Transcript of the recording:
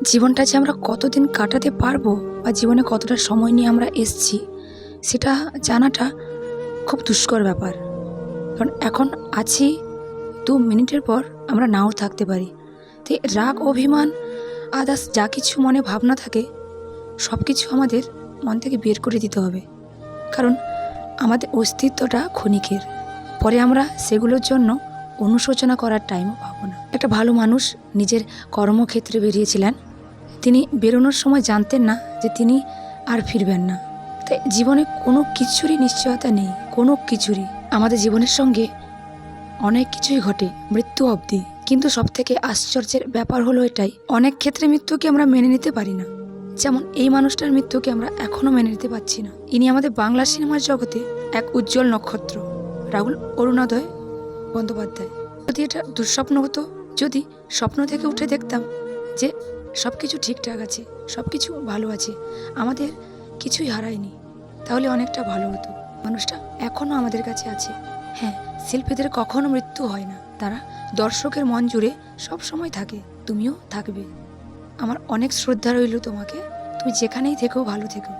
জীবনটা যে আমরা কতদিন কাটাতে পারবো বা জীবনে কতটা সময় নিয়ে আমরা এসছি সেটা জানাটা খুব দুষ্কর ব্যাপার। কারণ এখন আছি, 2 মিনিটের পর আমরা নাও থাকতে পারি। তো রাগ, অভিমান, আদার্স যা কিছু মনে ভাবনা থাকে সব কিছু আমাদের মন থেকে বের করে দিতে হবে। কারণ আমাদের অস্তিত্বটা ক্ষণিকের, পরে আমরা সেগুলোর জন্য অনুশোচনা করার টাইমও পাবো না। একটা ভালো মানুষ নিজের কর্মক্ষেত্রে বেরিয়েছিলেন। তিনি বেরোনোর সময় জানতেন না যে তিনি আর ফিরবেন না। তাই জীবনে কোনো কিছুরই নিশ্চয়তা নেই, কোনো কিছুরই। আমাদের জীবনের সঙ্গে অনেক কিছুই ঘটে, মৃত্যু অবধি। কিন্তু সবথেকে আশ্চর্যের ব্যাপার হলো এটাই, অনেক ক্ষেত্রে মৃত্যুকে আমরা মেনে নিতে পারি না। যেমন এই মানুষটার মৃত্যুকে আমরা এখনও মেনে নিতে পারছি না। ইনি আমাদের বাংলা সিনেমার জগতে এক উজ্জ্বল নক্ষত্র, রাহুল অরুণোদয় বন্দ্যোপাধ্যায়। যদি এটা দুঃস্বপ্ন হতো, যদি স্বপ্ন থেকে উঠে দেখতাম যে সব কিছু ঠিকঠাক আছে, সব কিছু ভালো আছে, আমাদের কিছুই হারায়নি, তাহলে অনেকটা ভালো হতো। মানুষটা এখনও আমাদের কাছে আছে। হ্যাঁ, শিল্পীদের কখনো মৃত্যু হয় না, তারা দর্শকের মন জুড়ে সব সময় থাকে। তুমিও থাকবে। আমার অনেক শ্রদ্ধা রইল তোমাকে। তুমি যেখানেই থেকো ভালো থেকো।